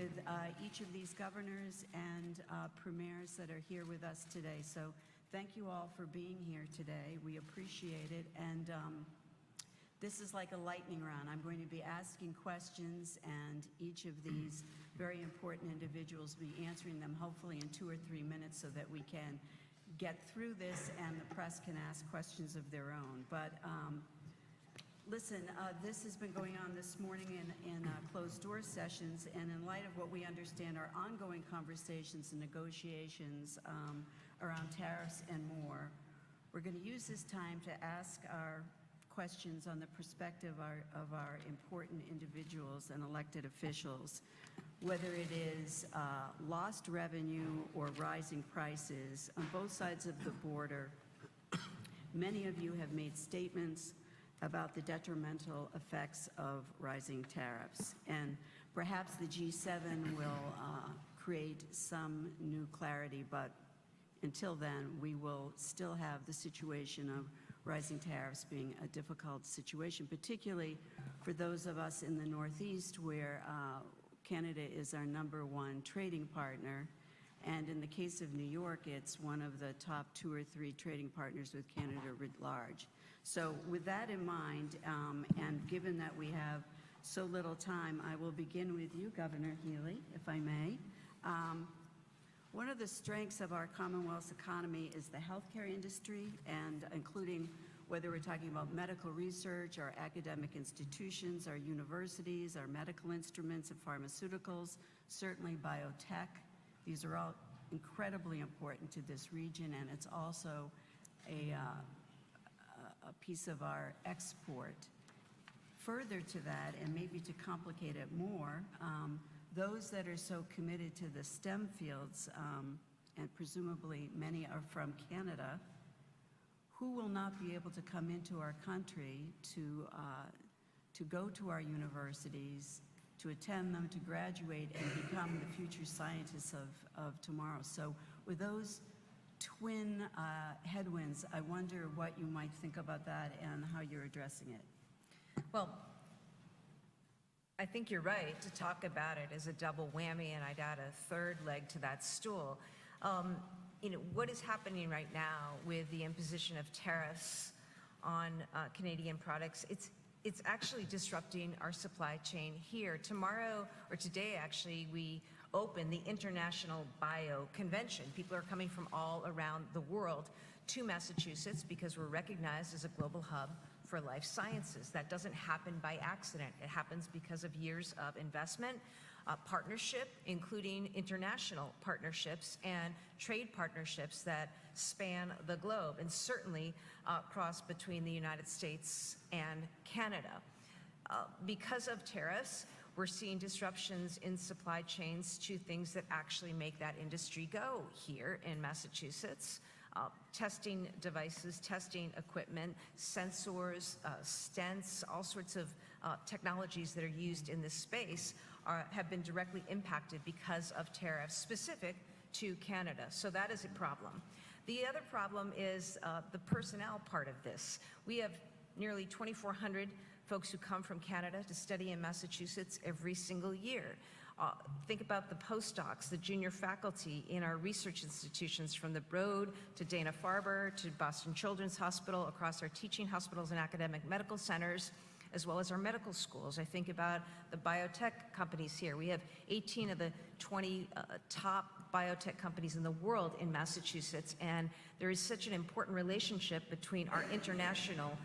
with each of these governors and premiers that are here with us today. So thank you all for being here today. We appreciate it. And this is like a lightning round. I'm going to be asking questions, and each of these very important individuals will be answering them hopefully in 2 or 3 minutes so that we can get through this and the press can ask questions of their own. But listen, this has been going on this morning in closed-door sessions, and in light of what we understand are ongoing conversations and negotiations around tariffs and more, we're going to use this time to ask our questions on the perspective of our important individuals and elected officials, whether it is lost revenue or rising prices on both sides of the border. Many of you have made statements about the detrimental effects of rising tariffs, and perhaps the G7 will create some new clarity, but until then, we will still have the situation of rising tariffs being a difficult situation, particularly for those of us in the Northeast where Canada is our #1 trading partner. And in the case of New York, it's one of the top 2 or 3 trading partners with Canada writ large. So with that in mind, and given that we have so little time, I will begin with you, Governor Healy, if I may. One of the strengths of our Commonwealth's economy is the healthcare industry, and including whether we're talking about medical research, our academic institutions, our universities, our medical instruments and pharmaceuticals, certainly biotech. These are all incredibly important to this region, and it's also a piece of our export. Further to that, and maybe to complicate it more, those that are so committed to the STEM fields, and presumably many are from Canada, who will not be able to come into our country to go to our universities, to attend them, to graduate, and become the future scientists of tomorrow. So with those twin headwinds, I wonder what you might think about that and how you're addressing it. Well, I think you're right to talk about it as a double whammy, and I'd add a third leg to that stool. What is happening right now with the imposition of tariffs on Canadian products, it's actually disrupting our supply chain here. Tomorrow, or today actually, we open the International Bio Convention. People are coming from all around the world to Massachusetts because we're recognized as a global hub for life sciences. That doesn't happen by accident. It happens because of years of investment, partnership, including international partnerships and trade partnerships that span the globe, and certainly cross between the United States and Canada. Because of tariffs, we're seeing disruptions in supply chains to things that actually make that industry go here in Massachusetts. Testing devices, testing equipment, sensors, stents, all sorts of technologies that are used in this space have been directly impacted because of tariffs specific to Canada. So that is a problem. The other problem is the personnel part of this. We have nearly 2,400 folks who come from Canada to study in Massachusetts every single year. Think about the postdocs, the junior faculty in our research institutions, from the Broad to Dana-Farber to Boston Children's Hospital, across our teaching hospitals and academic medical centers, as well as our medical schools. I think about the biotech companies here. We have 18 of the 20 top biotech companies in the world in Massachusetts, and there is such an important relationship between our international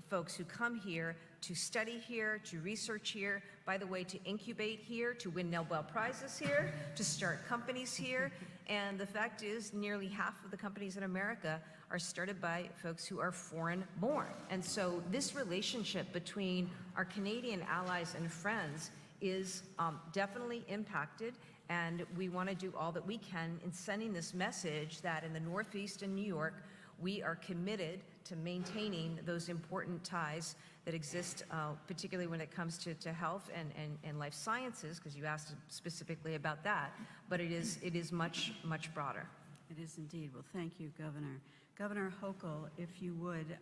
folks who come here to study here, to research here, by the way, to incubate here, to win Nobel Prizes here, to start companies here. And the fact is, nearly half of the companies in America are started by folks who are foreign-born. And so this relationship between our Canadian allies and friends is definitely impacted, and we want to do all that we can in sending this message that in the Northeast and New York, we are committed to maintaining those important ties that exist, particularly when it comes to health and life sciences, because you asked specifically about that, but it is much, much broader. It is indeed. Well, thank you, Governor. Governor Hochul, if you would,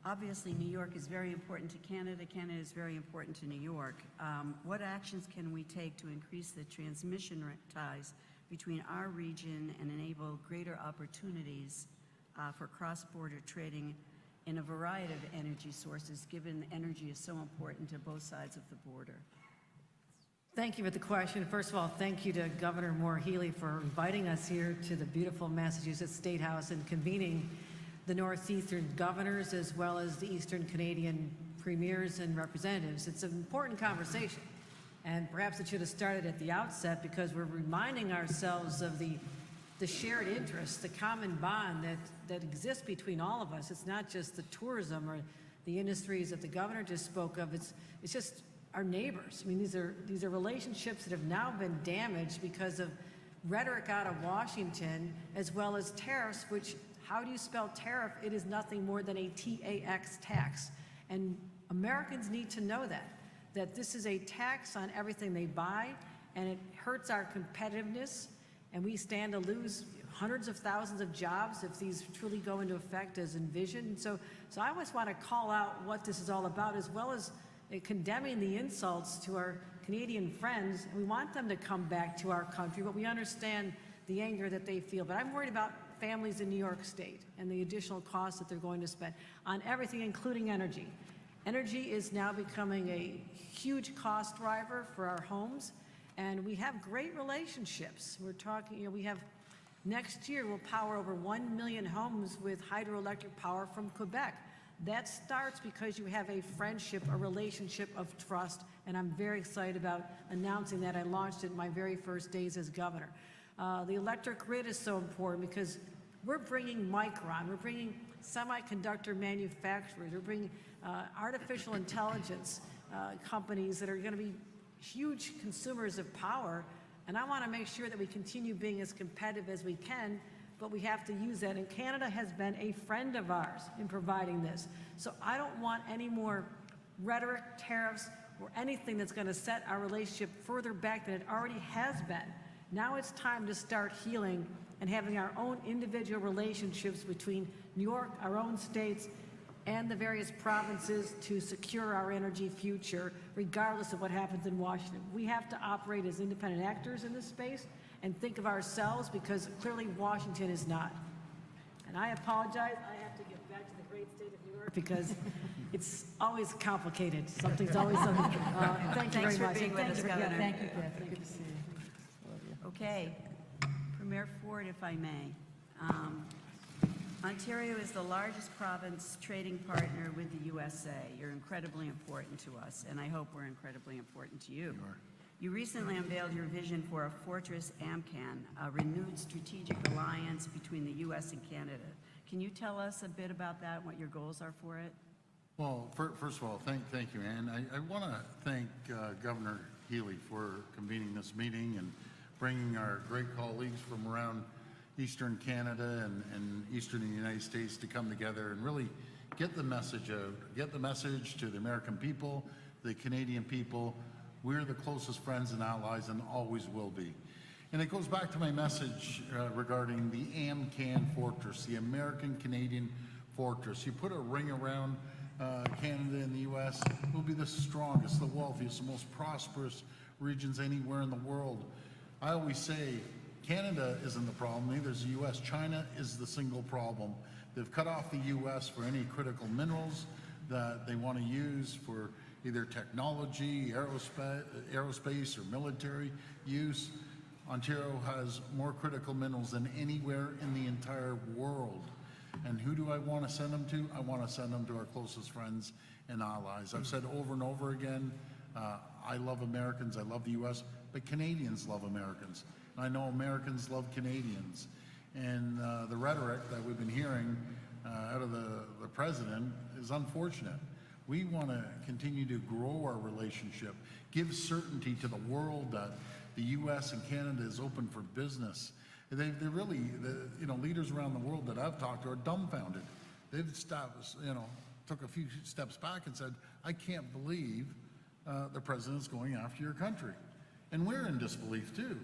Obviously, New York is very important to Canada. Canada is very important to New York. What actions can we take to increase the transmission ties between our region and enable greater opportunities for cross-border trading in a variety of energy sources, given energy is so important to both sides of the border? Thank you for the question. First of all, thank you to Governor Moore Healy for inviting us here to the beautiful Massachusetts State House and convening the Northeastern governors as well as the Eastern Canadian premiers and representatives. It's an important conversation, and perhaps it should have started at the outset because we're reminding ourselves of the shared interest, the common bond that exists between all of us. It's not just the tourism or the industries that the governor just spoke of. It's just our neighbors. I mean, these are relationships that have now been damaged because of rhetoric out of Washington, as well as tariffs, which, how do you spell tariff? It is nothing more than a TAX tax. And Americans need to know that this is a tax on everything they buy, and it hurts our competitiveness, and we stand to lose hundreds of thousands of jobs if these truly go into effect as envisioned. So I always want to call out what this is all about, as well as condemning the insults to our Canadian friends. We want them to come back to our country, but we understand the anger that they feel. But I'm worried about families in New York State and the additional costs that they're going to spend on everything, including energy. Energy is now becoming a huge cost driver for our homes, and we have great relationships. We're talking, we have, next year we'll power over 1 million homes with hydroelectric power from Quebec. That starts because you have a friendship, a relationship of trust, and I'm very excited about announcing that. I launched it in my very first days as governor. The electric grid is so important because we're bringing Micron, we're bringing semiconductor manufacturers, we're bringing artificial intelligence companies that are going to be huge consumers of power, and I want to make sure that we continue being as competitive as we can, but we have to use that. And Canada has been a friend of ours in providing this. So I don't want any more rhetoric, tariffs, or anything that's going to set our relationship further back than it already has been. Now it's time to start healing and having our own individual relationships between New York, our own states, and the various provinces to secure our energy future, regardless of what happens in Washington. We have to operate as independent actors in this space and think of ourselves, because clearly Washington is not. And I apologize, I have to get back to the great state of New York because it's always complicated. Something's always something. Thank you very much. Thanks for being with us, Governor. Thank you, Beth. Good to see you. Okay, Premier Ford, if I may. Ontario is the largest province trading partner with the USA. You're incredibly important to us, and I hope we're incredibly important to you. You recently unveiled your vision for a Fortress AMCAN, a renewed strategic alliance between the U.S. and Canada. Can you tell us a bit about that and what your goals are for it? Well, first of all, thank you, Ann. I want to thank Governor Healy for convening this meeting and bringing our great colleagues from around Eastern Canada and Eastern United States to come together and really get the message out, get the message to the American people, the Canadian people. We're the closest friends and allies and always will be. And it goes back to my message regarding the AMCAN Fortress, the American-Canadian Fortress. You put a ring around Canada and the U.S., we'll be the strongest, the wealthiest, the most prosperous regions anywhere in the world. I always say Canada isn't the problem, neither is the U.S. China is the single problem. They've cut off the U.S. for any critical minerals that they want to use for either technology, aerospace, or military use. Ontario has more critical minerals than anywhere in the entire world. And who do I want to send them to? I want to send them to our closest friends and allies. I've said over and over again, I love Americans, I love the U.S., but Canadians love Americans. And I know Americans love Canadians. And the rhetoric that we've been hearing out of the president is unfortunate. We want to continue to grow our relationship, give certainty to the world that the U.S. and Canada is open for business. They're really, leaders around the world that I've talked to are dumbfounded. They've stopped, took a few steps back and said, I can't believe the president's going after your country. And we're in disbelief too.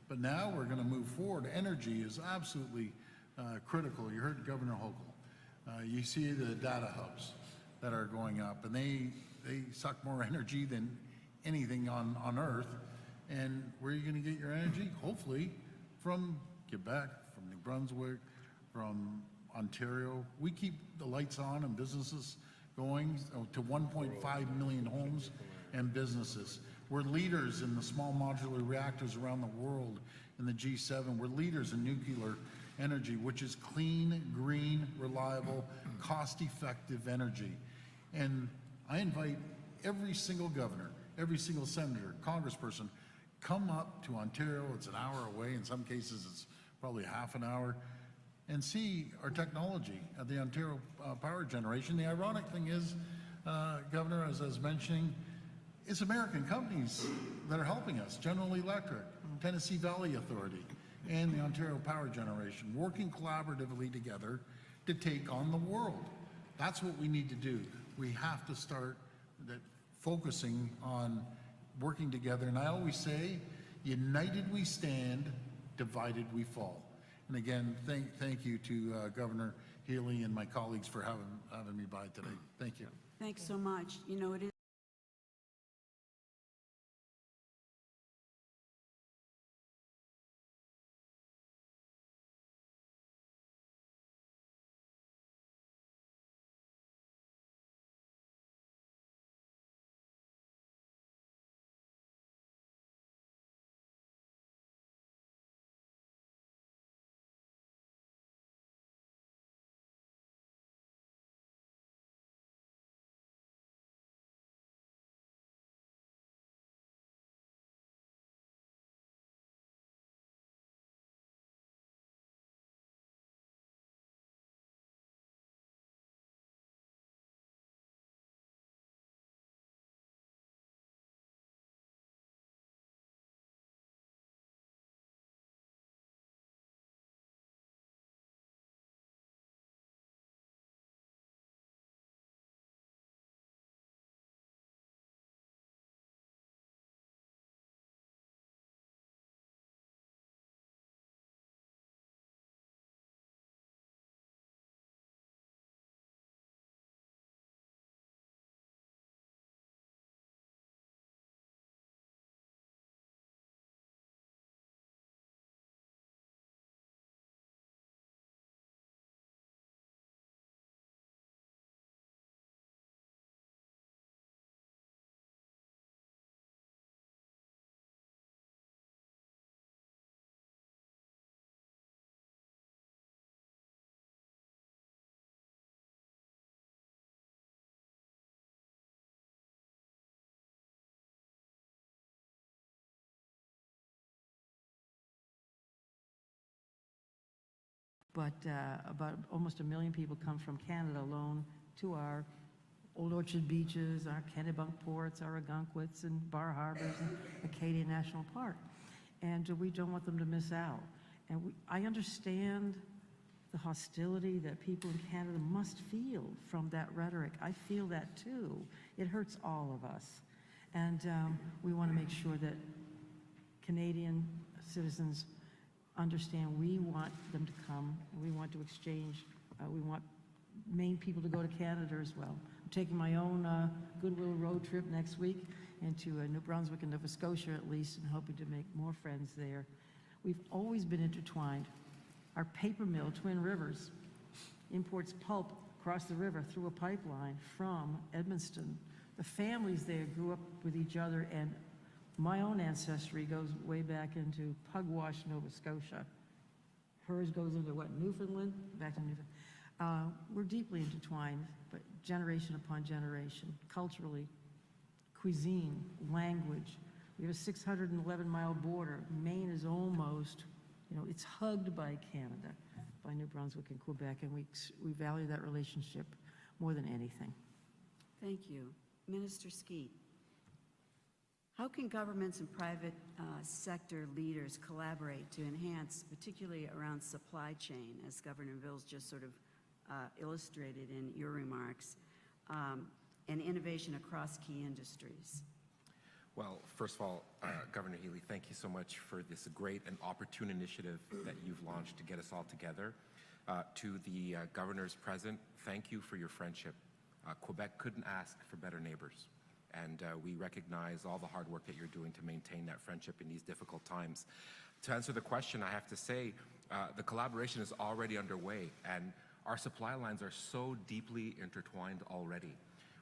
But now we're going to move forward. Energy is absolutely critical. You heard Governor Hochul. You see the data hubs that are going up, and they suck more energy than anything on Earth. And where are you going to get your energy? Hopefully from Quebec, from New Brunswick, from Ontario. We keep the lights on and businesses going to 1.5 million homes and businesses. We're leaders in the small modular reactors around the world in the G7. We're leaders in nuclear energy, which is clean, green, reliable, cost-effective energy. And I invite every single governor, every single senator, congressperson, come up to Ontario. It's an hour away. In some cases, it's probably half an hour, and see our technology at the Ontario Power Generation. The ironic thing is, Governor, as I was mentioning, it's American companies that are helping us. General Electric, Tennessee Valley Authority, and the Ontario Power Generation, working collaboratively together to take on the world. That's what we need to do. We have to start focusing on working together. And I always say, united we stand, divided we fall. And again, thank you to Governor Healy and my colleagues for having me by today. Thank you. Thanks so much. You know, it is but about almost 1 million people come from Canada alone to our Old Orchard beaches, our Kennebunk ports, our Algonquins and Bar Harbors and Acadia National Park. And we don't want them to miss out. And I understand the hostility that people in Canada must feel from that rhetoric. I feel that too. It hurts all of us. And we want to make sure that Canadian citizens understand we want them to come. We want to exchange. We want Maine people to go to Canada as well. I'm taking my own Goodwill road trip next week into New Brunswick and Nova Scotia at least, and hoping to make more friends there. We've always been intertwined. Our paper mill, Twin Rivers, imports pulp across the river through a pipeline from Edmundston. The families there grew up with each other, and my own ancestry goes way back into Pugwash, Nova Scotia. Hers goes into what, Newfoundland? Back to Newfoundland. We're deeply intertwined, but generation upon generation, culturally, cuisine, language. We have a 611-mile border. Maine is almost, it's hugged by Canada, by New Brunswick and Quebec, and we value that relationship more than anything. Thank you. Minister Skeet, how can governments and private sector leaders collaborate to enhance, particularly around supply chain, as Governor Vills just sort of illustrated in your remarks, and innovation across key industries? Well, first of all, Governor Healy, thank you so much for this great and opportune initiative that you've launched to get us all together. To the governors present, thank you for your friendship. Quebec couldn't ask for better neighbors. And we recognize all the hard work that you're doing to maintain that friendship in these difficult times. To answer the question, I have to say the collaboration is already underway, and our supply lines are so deeply intertwined already.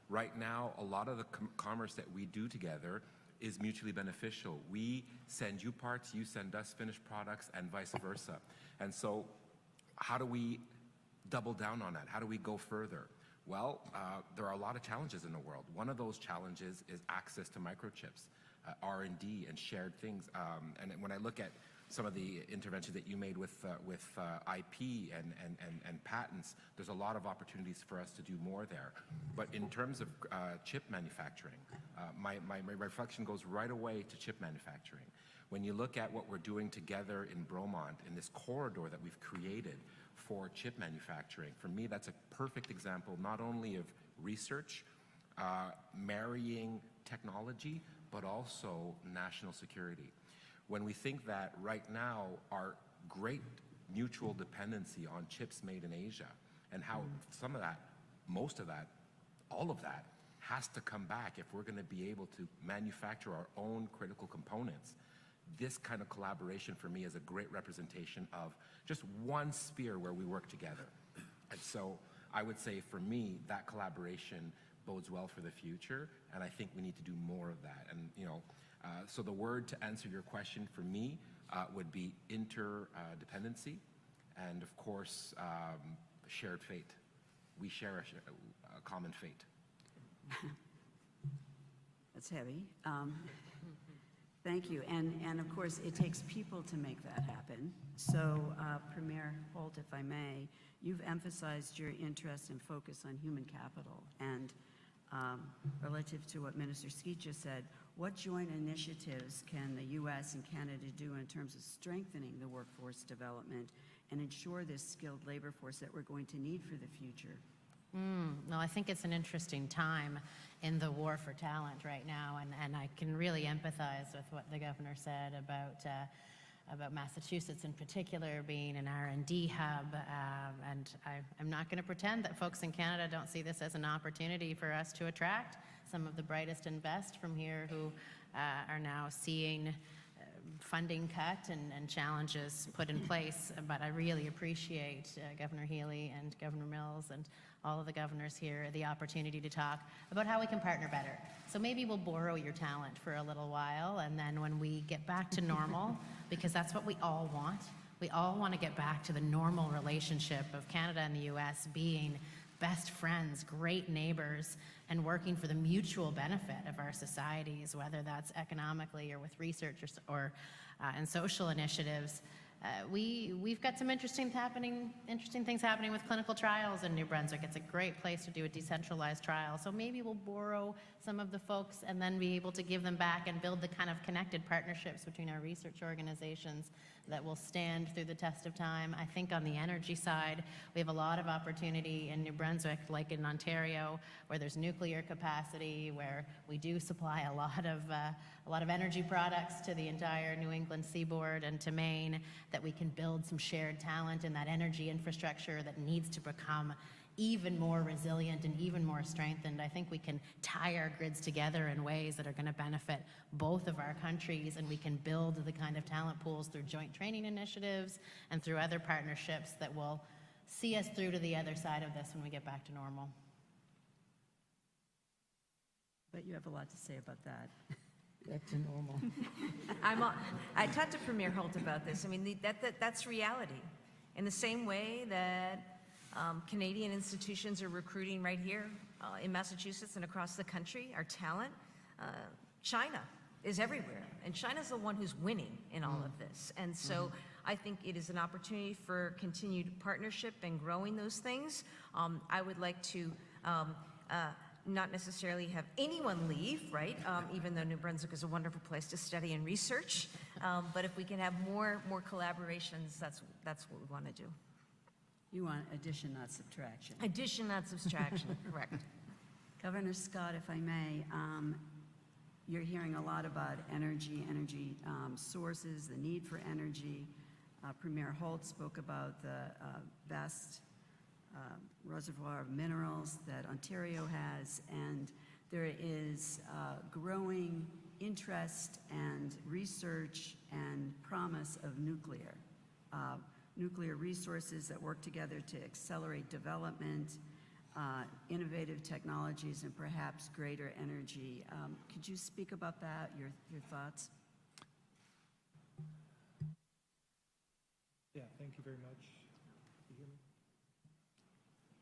Right now, a lot of the commerce that we do together is mutually beneficial. We send you parts, you send us finished products, and vice versa. And so how do we double down on that? How do we go further? Well, there are a lot of challenges in the world. One of those challenges is access to microchips, R&D, and shared things. And when I look at some of the interventions that you made with IP and patents, there's a lot of opportunities for us to do more there. But in terms of chip manufacturing, my reflection goes right away to chip manufacturing. When you look at what we're doing together in Bromont, in this corridor that we've created for chip manufacturing, for me, that's a perfect example not only of research, marrying technology, but also national security. When we think that right now our great mutual dependency on chips made in Asia, and how some of that, most of that, all of that has to come back if we're going to be able to manufacture our own critical components. This kind of collaboration for me is a great representation of just one sphere where we work together. And so I would say for me, that collaboration bodes well for the future, and I think we need to do more of that. And so the word to answer your question for me would be interdependency, and of course, shared fate. We share a common fate. That's heavy. Thank you. And of course, it takes people to make that happen. So, Premier Holt, if I may, you've emphasized your interest and focus on human capital. And relative to what Minister Skeet just said, what joint initiatives can the U.S. and Canada do in terms of strengthening the workforce development and ensure this skilled labor force that we're going to need for the future? Well, I think it's an interesting time in the war for talent right now, and I can really empathize with what the governor said about Massachusetts in particular being an R&D hub, and I'm not going to pretend that folks in Canada don't see this as an opportunity for us to attract some of the brightest and best from here who are now seeing funding cut and challenges put in place. But I really appreciate Governor Healy and Governor Mills and all of the governors here the opportunity to talk about how we can partner better. So maybe we'll borrow your talent for a little while, and then when we get back to normal, because that's what we all want. We all want to get back to the normal relationship of Canada and the U.S. being best friends, great neighbors, and working for the mutual benefit of our societies, whether that's economically or with research or and social initiatives. We've got some interesting things happening with clinical trials in New Brunswick. It's a great place to do a decentralized trial. So maybe we'll borrow some of the folks and then be able to give them back and build the kind of connected partnerships between our research organizations that will stand through the test of time. I think on the energy side, we have a lot of opportunity in New Brunswick, like in Ontario, where there's nuclear capacity, where we do supply a lot of energy products to the entire New England seaboard and to Maine, that we can build some shared talent in that energy infrastructure that needs to become even more resilient and even more strengthened. I think we can tie our grids together in ways that are going to benefit both of our countries, and we can build the kind of talent pools through joint training initiatives and through other partnerships that will see us through to the other side of this when we get back to normal. But you have a lot to say about that. Back to normal. I talked to Premier Holt about this. I mean, that's reality. In the same way that Canadian institutions are recruiting right here in Massachusetts and across the country, our talent, China is everywhere. And China's the one who's winning in all of this. And so I think it is an opportunity for continued partnership and growing those things. I would like to not necessarily have anyone leave, right? Even though New Brunswick is a wonderful place to study and research. But if we can have more collaborations, that's what we want to do. You want addition, not subtraction. Addition, not subtraction, correct. Governor Scott, if I may, you're hearing a lot about energy sources, the need for energy. Premier Holt spoke about the vast reservoir of minerals that Ontario has, and there is growing interest and research and promise of nuclear resources that work together to accelerate development, innovative technologies, and perhaps greater energy. Could you speak about that, your thoughts? Yeah, thank you very much. You hear me?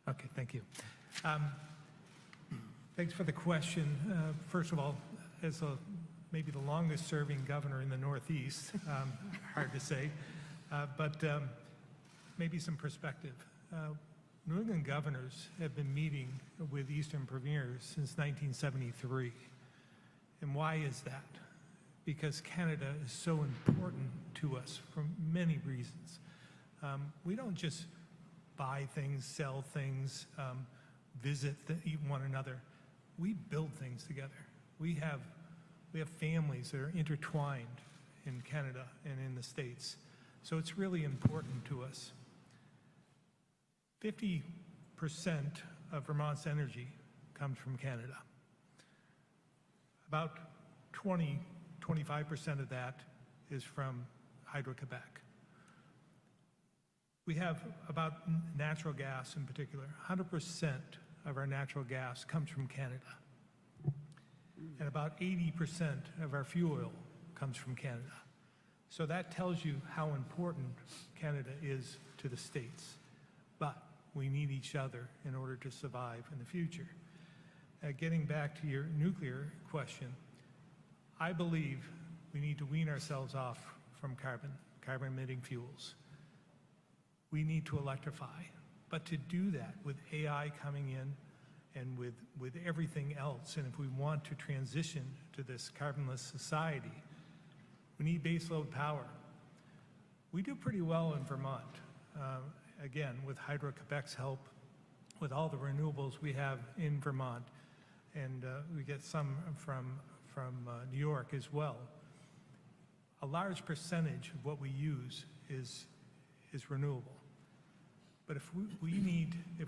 Okay, thank you. Thanks for the question. First of all, as maybe the longest serving governor in the Northeast, hard to say, but maybe some perspective. New England governors have been meeting with Eastern premiers since 1973. And why is that? Because Canada is so important to us for many reasons. We don't just buy things, sell things, visit one another. We build things together. We have families that are intertwined in Canada and in the States. So it's really important to us. 50% of Vermont's energy comes from Canada. About 25% of that is from Hydro-Quebec. We have about natural gas in particular. 100% of our natural gas comes from Canada. And about 80% of our fuel oil comes from Canada. So that tells you how important Canada is to the States. But we need each other in order to survive in the future. Getting back to your nuclear question, I believe we need to wean ourselves off from carbon-emitting fuels. We need to electrify. But to do that with AI coming in and with everything else, and if we want to transition to this carbonless society, we need baseload power. We do pretty well in Vermont. Again, with Hydro-Quebec's help, with all the renewables we have in Vermont, and we get some from New York as well. A large percentage of what we use is renewable. But if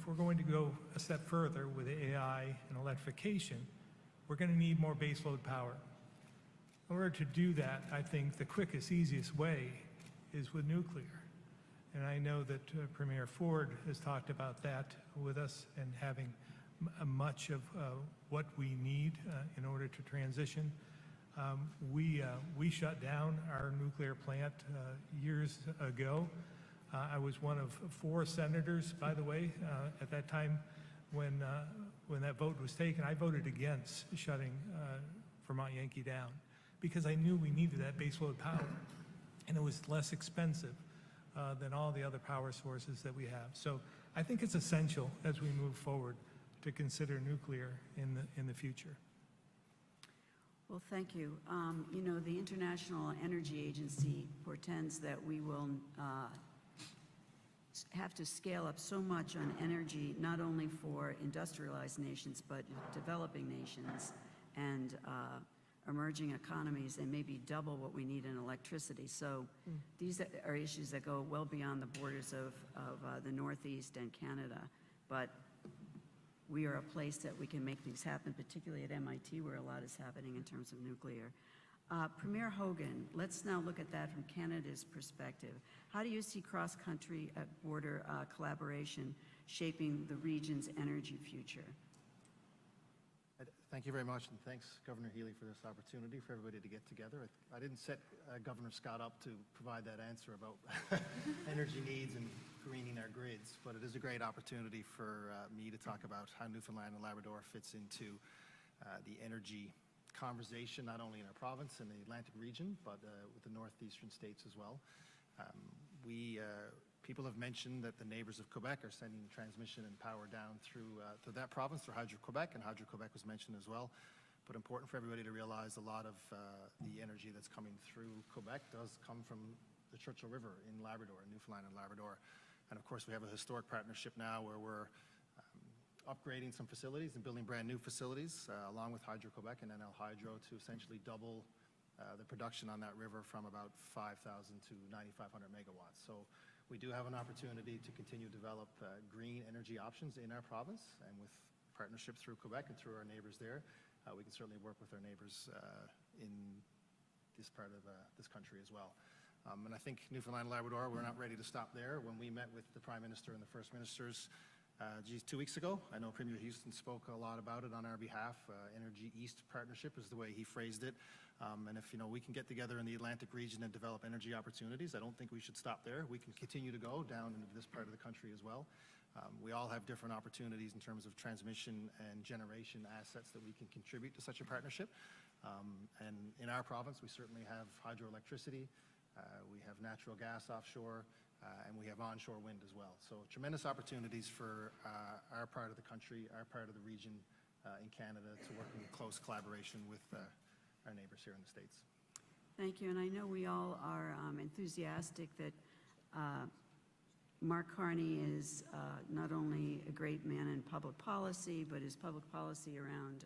we're going to go a step further with AI and electrification, we're going to need more baseload power. In order to do that, I think the quickest, easiest way is with nuclear. And I know that Premier Ford has talked about that with us and having much of what we need in order to transition. We shut down our nuclear plant years ago. I was one of 4 senators, by the way, at that time when that vote was taken. I voted against shutting Vermont Yankee down because I knew we needed that baseload power, and it was less expensive than all the other power sources that we have. So I think it's essential as we move forward to consider nuclear in the future. Well, thank you. You know, the International Energy Agency portends that we will have to scale up so much on energy, not only for industrialized nations, but developing nations and emerging economies, and maybe double what we need in electricity. So these are issues that go well beyond the borders of the Northeast and Canada. But we are a place that we can make things happen, particularly at MIT, where a lot is happening in terms of nuclear. Premier Hogan, let's now look at that from Canada's perspective. How do you see cross-country border collaboration shaping the region's energy future? Thank you very much, and thanks, Governor Healy, for this opportunity for everybody to get together. I didn't set Governor Scott up to provide that answer about energy needs and greening our grids, but it is a great opportunity for me to talk about how Newfoundland and Labrador fits into the energy conversation, not only in our province and the Atlantic region, but with the northeastern states as well. People have mentioned that the neighbors of Quebec are sending transmission and power down through that province, through Hydro-Quebec, and Hydro-Quebec was mentioned as well. But important for everybody to realize a lot of the energy that's coming through Quebec does come from the Churchill River in Labrador, in Newfoundland and Labrador. And of course, we have a historic partnership now where we're upgrading some facilities and building brand new facilities along with Hydro-Quebec and NL Hydro to essentially double the production on that river from about 5,000 to 9,500 megawatts. So we do have an opportunity to continue to develop green energy options in our province, and with partnership through Quebec and through our neighbors there, we can certainly work with our neighbors in this part of this country as well. And I think Newfoundland and Labrador, we're not ready to stop there. When we met with the Prime Minister and the First Ministers 2 weeks ago, I know Premier Houston spoke a lot about it on our behalf. Energy East Partnership is the way he phrased it. And if we can get together in the Atlantic region and develop energy opportunities, I don't think we should stop there. We can continue to go down into this part of the country as well. We all have different opportunities in terms of transmission and generation assets that we can contribute to such a partnership. And in our province, we certainly have hydroelectricity, we have natural gas offshore, and we have onshore wind as well. So tremendous opportunities for our part of the country, our part of the region in Canada to work in close collaboration with our neighbors here in the States. Thank you, and I know we all are enthusiastic that Mark Carney is not only a great man in public policy, but his public policy around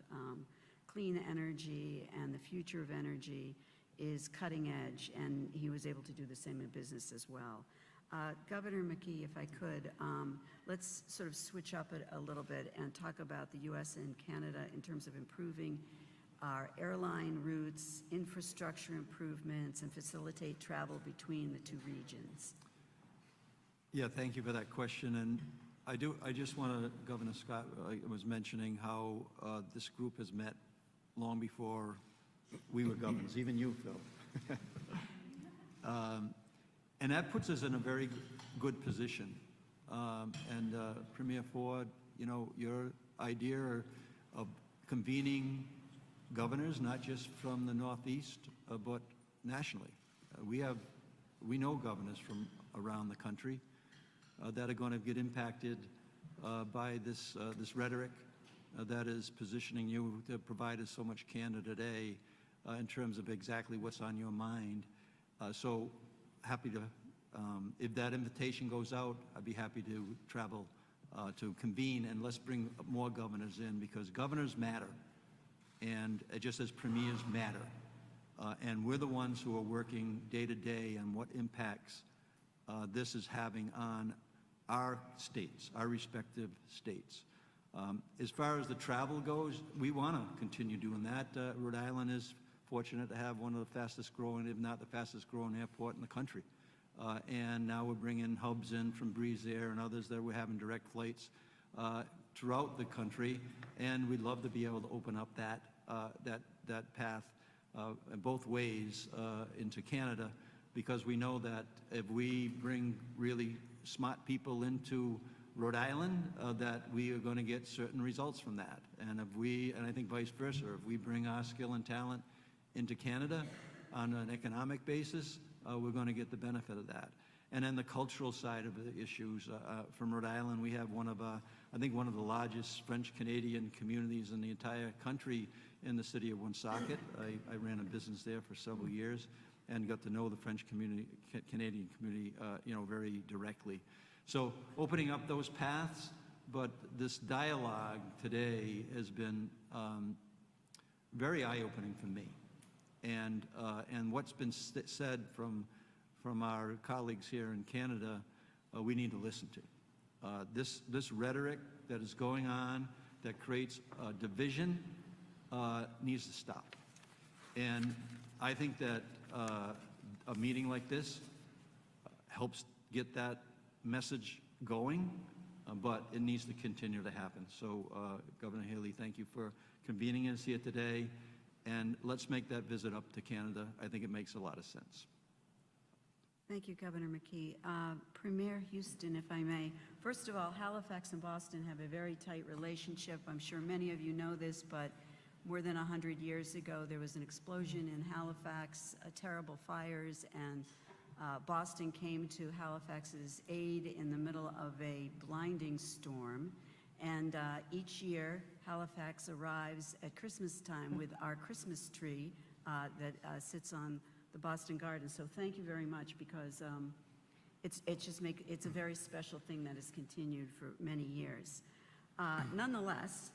clean energy and the future of energy is cutting edge, and he was able to do the same in business as well. Governor McKee, if I could, let's sort of switch up it a little bit and talk about the U.S. and Canada in terms of improving our airline routes, infrastructure improvements, and facilitate travel between the two regions. Yeah, thank you for that question. And I just want to, Governor Scott was mentioning how this group has met long before we were governors, even you, Phil. And that puts us in a very good position. And Premier Ford, your idea of convening governors, not just from the Northeast, but nationally. We know governors from around the country that are going to get impacted by this rhetoric that is positioning you to provide us so much candor today in terms of exactly what's on your mind. So happy to, if that invitation goes out, I'd be happy to travel to convene, and let's bring more governors in, because governors matter, and just as premiers matter. And we're the ones who are working day to day on what impacts this is having on our states, our respective states. As far as the travel goes, we want to continue doing that. Rhode Island is fortunate to have one of the fastest growing, if not the fastest growing airport in the country. And now we're bringing hubs in from Breeze Air and others that we're having direct flights throughout the country. And we'd love to be able to open up that path both ways into Canada, because we know that if we bring really smart people into Rhode Island, that we are going to get certain results from that. And I think vice versa, if we bring our skill and talent into Canada on an economic basis, we're going to get the benefit of that. And then the cultural side of the issues, from Rhode Island, we have I think one of the largest French-Canadian communities in the entire country in the city of Woonsocket. I ran a business there for several years and got to know the French community, Canadian community, very directly. So opening up those paths, but this dialogue today has been very eye-opening for me. And what's been said from our colleagues here in Canada, we need to listen to. This rhetoric that is going on that creates division needs to stop. And I think that a meeting like this helps get that message going, but it needs to continue to happen. So, Governor Healy, thank you for convening us here today, and let's make that visit up to Canada. I think it makes a lot of sense. Thank you, Governor McKee. Premier Houston, if I may. First of all, Halifax and Boston have a very tight relationship. I'm sure many of you know this, but more than 100 years ago, there was an explosion in Halifax, terrible fires, and Boston came to Halifax's aid in the middle of a blinding storm. And each year, Halifax arrives at Christmas time with our Christmas tree that sits on the Boston Garden. So thank you very much, because it's a very special thing that has continued for many years. Nonetheless,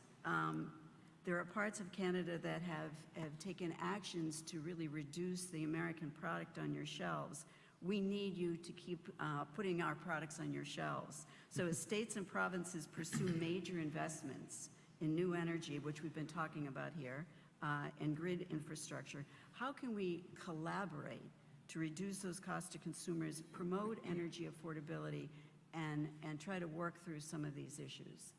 there are parts of Canada that have taken actions to really reduce the American product on your shelves. We need you to keep putting our products on your shelves. So as states and provinces pursue major investments in new energy, which we've been talking about here, and grid infrastructure, how can we collaborate to reduce those costs to consumers, promote energy affordability, and try to work through some of these issues?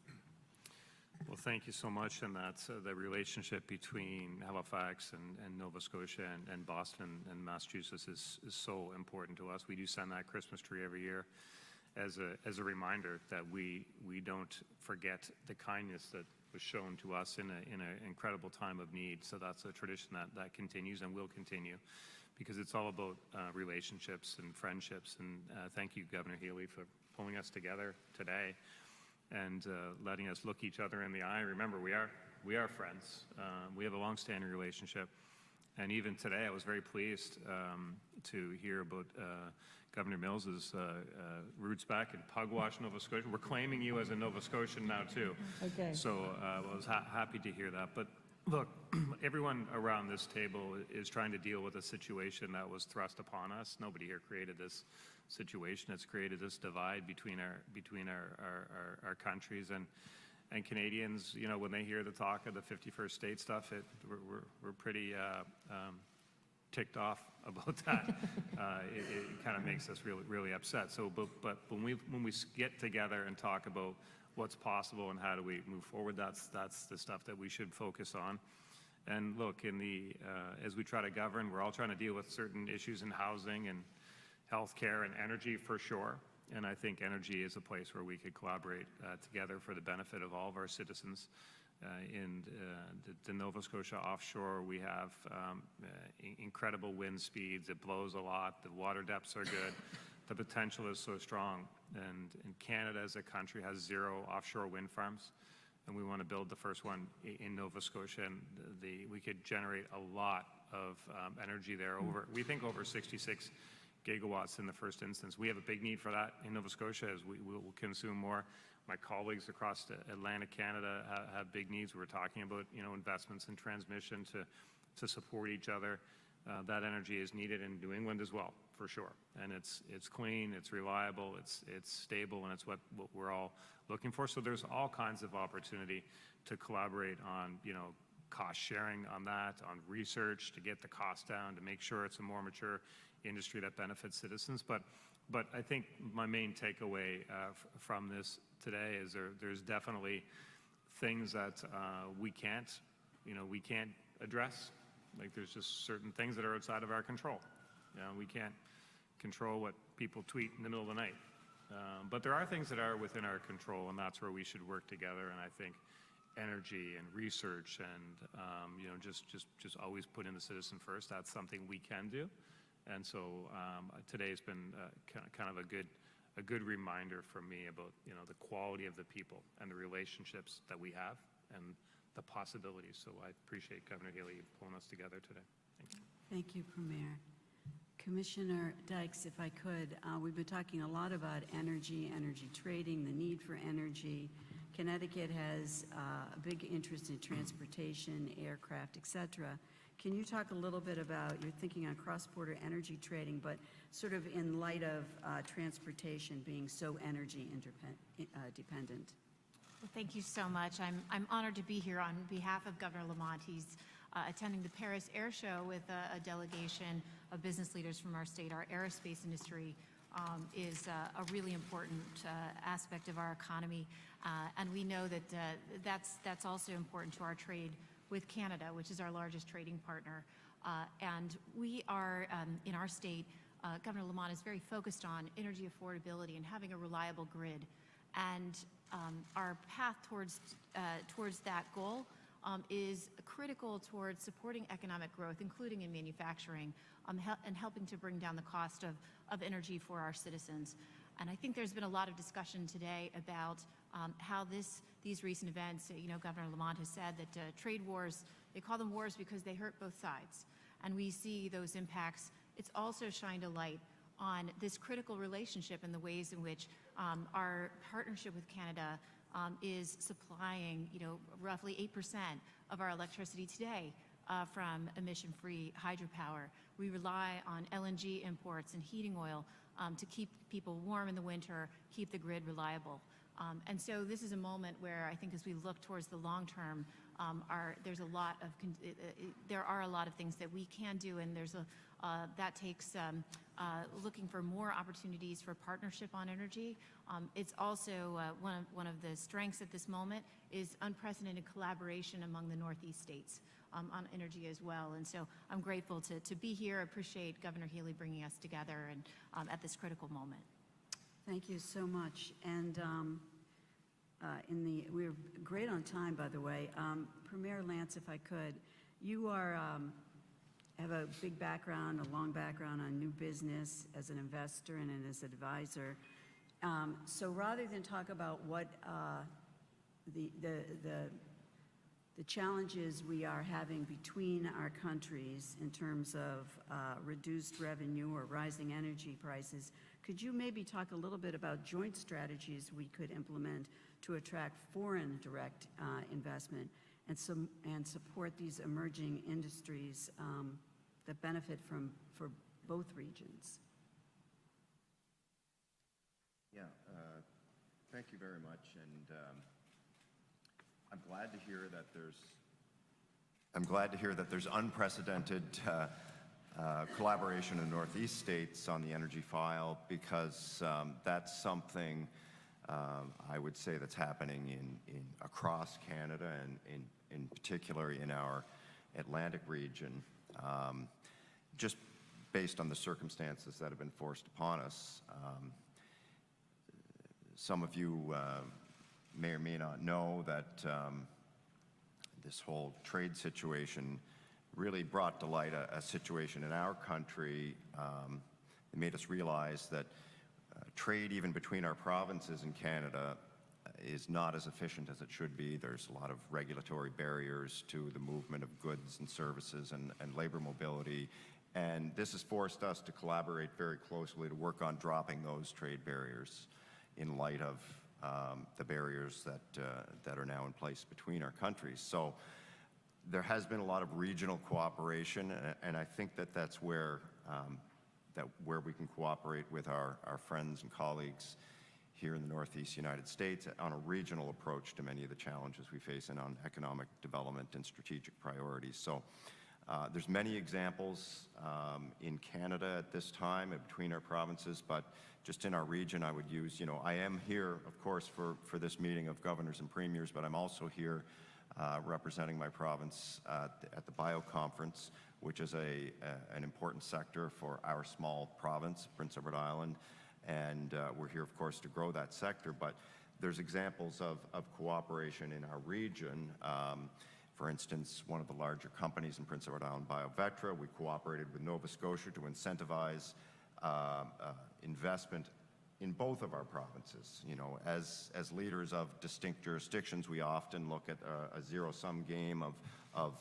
Well, thank you so much. And that's the relationship between Halifax and Nova Scotia and Boston and Massachusetts is so important to us. We do send that Christmas tree every year as a reminder that we don't forget the kindness that was shown to us in an incredible time of need. So that's a tradition that continues and will continue, because it's all about relationships and friendships. And thank you, Governor Healy, for pulling us together today and letting us look each other in the eye. Remember, we are friends. We have a long-standing relationship. And even today, I was very pleased to hear about Governor Mills's roots back in Pugwash, Nova Scotia. We're claiming you as a Nova Scotian now, too. Okay. So I was happy to hear that. But look, everyone around this table is trying to deal with a situation that was thrust upon us. Nobody here created this situation. It's created this divide between our countries, and Canadians, you know, when they hear the talk of the 51st state stuff, we're pretty ticked off about that. It kind of makes us really upset. So, but when we get together and talk about what's possible and how do we move forward, that's the stuff that we should focus on. And look, as we try to govern, we're all trying to deal with certain issues in housing and healthcare and energy for sure. And I think energy is a place where we could collaborate together for the benefit of all of our citizens. In the Nova Scotia offshore, we have incredible wind speeds. It blows a lot. The water depths are good. The potential is so strong. And Canada as a country has 0 offshore wind farms. And we want to build the first one in Nova Scotia. And we could generate a lot of energy there. We think over 66 gigawatts in the first instance. We have a big need for that in Nova Scotia as we will consume more. My colleagues across Atlantic Canada have big needs. We were talking about, you know, investments in transmission to support each other. That energy is needed in New England as well, for sure. And it's clean, it's reliable, it's stable, and it's what we're all looking for. So there's all kinds of opportunity to collaborate on, you know, cost sharing on that, on research to get the cost down, to make sure it's a more mature industry that benefits citizens. But I think my main takeaway from this today is there's definitely things that we can't address. Like there's just certain things that are outside of our control. You know, we can't control what people tweet in the middle of the night. But there are things that are within our control, and that's where we should work together. And I think energy and research and you know, just always put in the citizen first. That's something we can do. And so today's been kind of a good reminder for me about, you know, the quality of the people and the relationships that we have and the possibilities. So I appreciate Governor Healy pulling us together today. Thank you. Thank you, Premier. Commissioner Dykes, if I could, we've been talking a lot about energy trading, the need for energy. Connecticut has a big interest in transportation, aircraft, et cetera. Can you talk a little bit about your thinking on cross-border energy trading, but sort of in light of transportation being so energy dependent? Well, thank you so much. I'm honored to be here on behalf of Governor Lamont. He's attending the Paris Air Show with a delegation of business leaders from our state. Our aerospace industry is a really important aspect of our economy, and we know that that's also important to our trade with Canada, which is our largest trading partner. And we are, in our state, Governor Lamont is very focused on energy affordability and having a reliable grid. And our path towards that goal is critical towards supporting economic growth, including in manufacturing, and helping to bring down the cost of energy for our citizens. And I think there's been a lot of discussion today about how these recent events, you know, Governor Lamont has said that trade wars, they call them wars because they hurt both sides. And we see those impacts. It's also shined a light on this critical relationship and the ways in which our partnership with Canada is supplying, roughly 8% of our electricity today from emission-free hydropower. We rely on LNG imports and heating oil to keep people warm in the winter, keep the grid reliable. And so this is a moment where I think as we look towards the long term, there are a lot of things that we can do, and that takes looking for more opportunities for partnership on energy. It's also one of the strengths at this moment is unprecedented collaboration among the Northeast states on energy as well. And so I'm grateful to be here. I appreciate Governor Healy bringing us together and at this critical moment. Thank you so much. And we're great on time, by the way. Premier Lance, if I could, you have a big background, a long background on new business as an investor and as an advisor. So rather than talk about what the challenges we are having between our countries in terms of reduced revenue or rising energy prices, could you maybe talk a little bit about joint strategies we could implement to attract foreign direct investment and support these emerging industries that benefit for both regions? Yeah, thank you very much, and I'm glad to hear that there's unprecedented collaboration in the Northeast states on the energy file, because that's something I would say that's happening across Canada and in particular in our Atlantic region, just based on the circumstances that have been forced upon us. Some of you may or may not know that this whole trade situation really brought to light a situation in our country. It made us realize that trade, even between our provinces in Canada, is not as efficient as it should be. There's a lot of regulatory barriers to the movement of goods and services and labor mobility. And this has forced us to collaborate very closely to work on dropping those trade barriers in light of the barriers that are now in place between our countries. So there has been a lot of regional cooperation, and I think that's where we can cooperate with our friends and colleagues here in the Northeast United States on a regional approach to many of the challenges we face and on economic development and strategic priorities. So there's many examples in Canada at this time between our provinces, but just in our region, I would use, I am here, of course, for this meeting of governors and premiers, but I'm also here representing my province at the BIO conference, which is an important sector for our small province, Prince Edward Island. And we're here, of course, to grow that sector, but there's examples of cooperation in our region. For instance, one of the larger companies in Prince Edward Island, BioVetra, we cooperated with Nova Scotia to incentivize investment in both of our provinces. As leaders of distinct jurisdictions, we often look at a zero-sum game of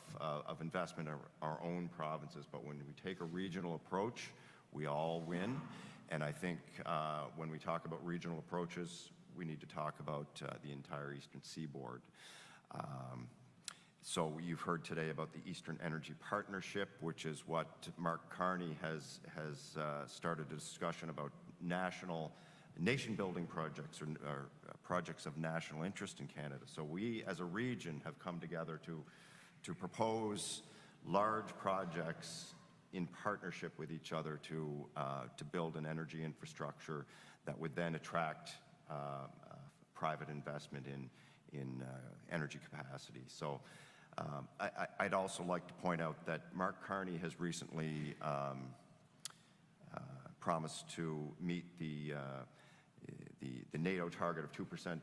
investment in our own provinces, but when we take a regional approach, we all win. And I think when we talk about regional approaches, we need to talk about the entire Eastern Seaboard. So you've heard today about the Eastern Energy Partnership, which is what Mark Carney has started a discussion about nation-building projects or projects of national interest in Canada. So we, as a region, have come together to propose large projects in partnership with each other to build an energy infrastructure that would then attract private investment in energy capacity. So I'd also like to point out that Mark Carney has recently promised to meet the NATO target of 2%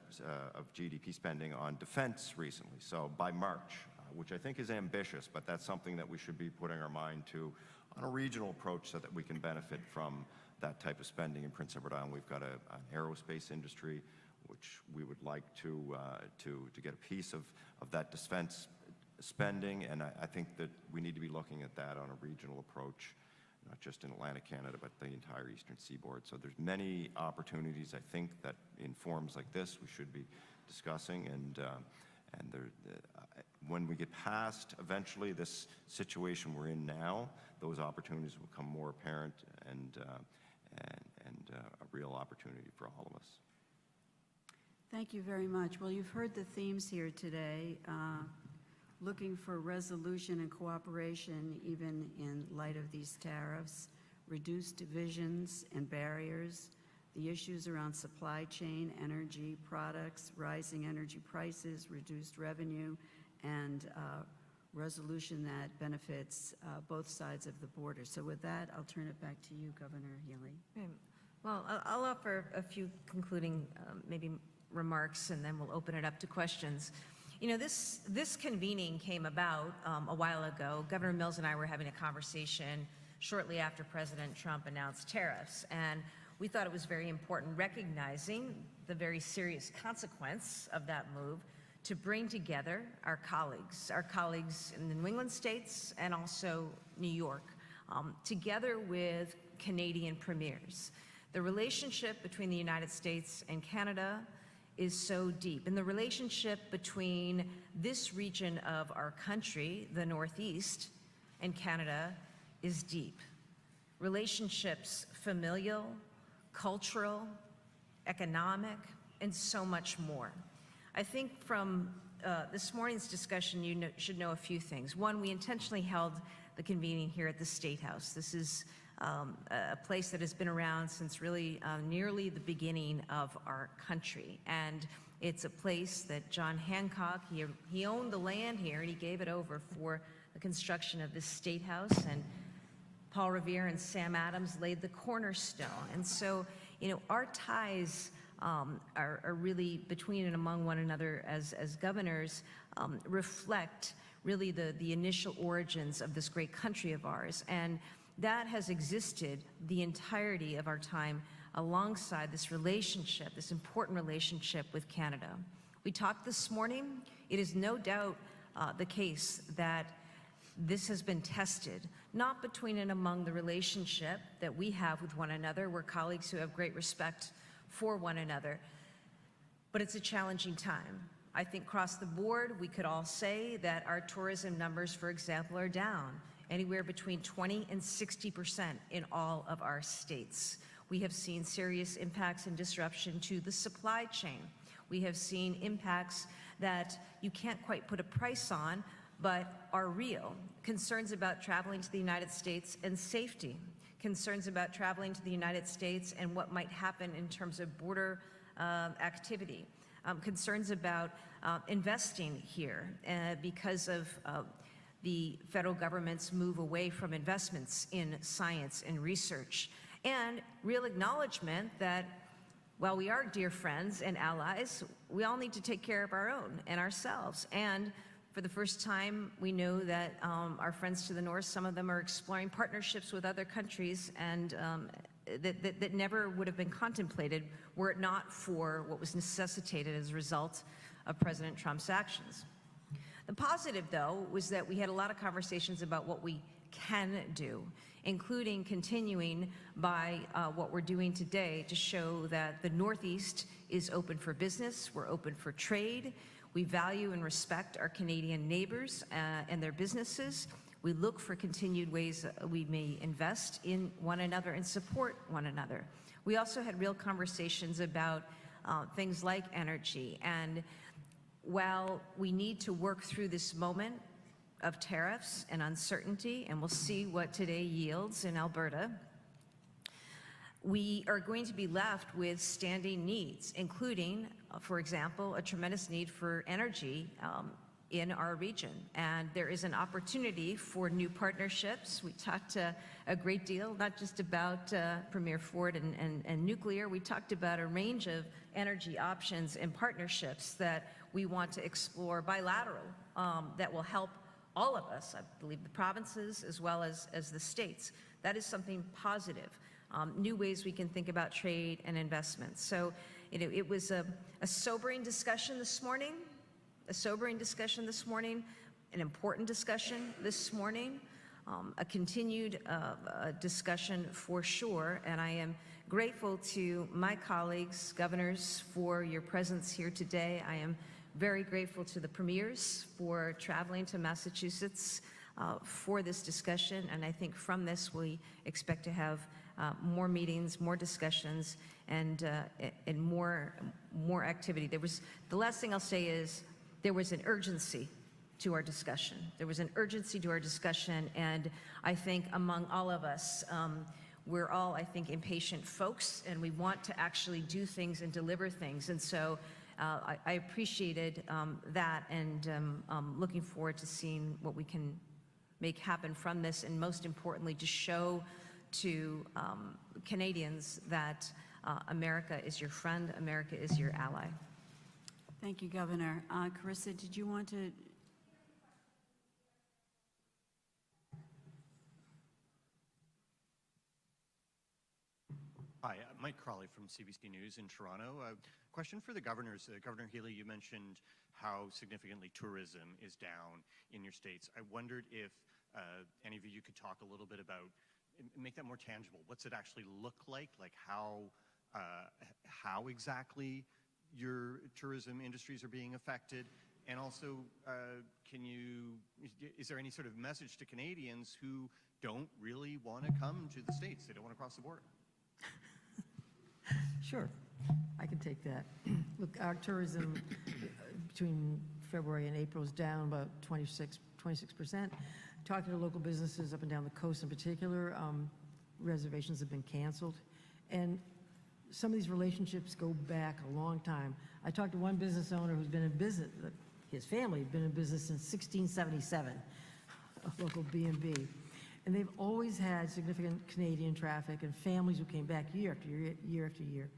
of GDP spending on defense recently, so by March, which I think is ambitious, but that's something that we should be putting our mind to on a regional approach so that we can benefit from that type of spending in Prince Edward Island. We've got an aerospace industry, which we would like to get a piece of that defense spending, and I think that we need to be looking at that on a regional approach, not just in Atlantic Canada, but the entire Eastern Seaboard. So there's many opportunities, I think, that in forums like this we should be discussing, and when we get past eventually this situation we're in now, those opportunities will become more apparent and a real opportunity for all of us. Thank you very much. Well, you've heard the themes here today, looking for resolution and cooperation even in light of these tariffs, reduce divisions and barriers, the issues around supply chain, energy products, rising energy prices, reduced revenue, and resolution that benefits both sides of the border. So with that, I'll turn it back to you, Governor Healy. Okay. Well, I'll offer a few concluding maybe remarks, and then we'll open it up to questions. You know, this convening came about a while ago. Governor Mills and I were having a conversation shortly after President Trump announced tariffs, and we thought it was very important, recognizing the very serious consequence of that move, to bring together our colleagues in the New England states and also New York, together with Canadian premiers. The relationship between the United States and Canada is so deep, and the relationship between this region of our country, the Northeast, and Canada is deep. Relationships familial, cultural, economic, and so much more. I think from this morning's discussion, you should know a few things. One, we intentionally held the convening here at the State House. This is a place that has been around since really nearly the beginning of our country. And it's a place that John Hancock, he owned the land here, and he gave it over for the construction of this State House. And Paul Revere and Sam Adams laid the cornerstone. And so, you know, our ties are really between and among one another as governors, reflect really the initial origins of this great country of ours. And that has existed the entirety of our time alongside this relationship, this important relationship with Canada. We talked this morning. It is no doubt the case that this has been tested, not between and among the relationship that we have with one another. We're colleagues who have great respect for one another, but it's a challenging time. I think across the board, we could all say that our tourism numbers, for example, are down anywhere between 20% and 60% in all of our states. We have seen serious impacts and disruption to the supply chain. We have seen impacts that you can't quite put a price on, but are real. Concerns about traveling to the United States and safety. Concerns about traveling to the United States and what might happen in terms of border activity. Concerns about investing here because of the federal government's move away from investments in science and research. And real acknowledgement that while we are dear friends and allies, we all need to take care of our own and ourselves. And for the first time, we know that our friends to the north, some of them are exploring partnerships with other countries, and that never would have been contemplated were it not for what was necessitated as a result of President Trump's actions. The positive, though, was that we had a lot of conversations about what we can do, including continuing by what we're doing today to show that the Northeast is open for business, we're open for trade, we value and respect our Canadian neighbors and their businesses. We look for continued ways we may invest in one another and support one another. We also had real conversations about things like energy. And while we need to work through this moment of tariffs and uncertainty, and we'll see what today yields in Alberta, we are going to be left with standing needs, including, for example, a tremendous need for energy in our region. And there is an opportunity for new partnerships. We talked a great deal, not just about Premier Ford and nuclear. We talked about a range of energy options and partnerships that we want to explore bilateral that will help all of us, I believe the provinces as well as the states. That is something positive. New ways we can think about trade and investments. So, you know, it was a sobering discussion this morning, an important discussion this morning. a continued discussion for sure, and I am grateful to my colleagues, governors, for your presence here today. I am very grateful to the premiers for traveling to Massachusetts for this discussion, and I think from this we expect to have more meetings, more discussions, and more activity. The last thing I'll say is there was an urgency to our discussion. There was an urgency to our discussion, and I think among all of us, we're all, I think, impatient folks, and we want to actually do things and deliver things. And so I appreciated that, and looking forward to seeing what we can make happen from this, and most importantly, to show to Canadians that America is your friend, America is your ally. Thank you, Governor. Carissa, did you want to? Hi, Mike Crawley from CBC News in Toronto. Question for the governors. Governor Healy, you mentioned how significantly tourism is down in your states. I wondered if any of you could talk a little bit about, make that more tangible. What's it actually look like how exactly your tourism industries are being affected? And also, is there any sort of message to Canadians who don't really want to come to the States? They don't want to cross the border. Sure, I can take that. Look, our tourism between February and April is down about 26%. Talking to local businesses up and down the coast in particular, reservations have been canceled. And some of these relationships go back a long time. I talked to one business owner who's been in business, his family had been in business since 1677, a local B&B. And they've always had significant Canadian traffic and families who came back year after year, year after year.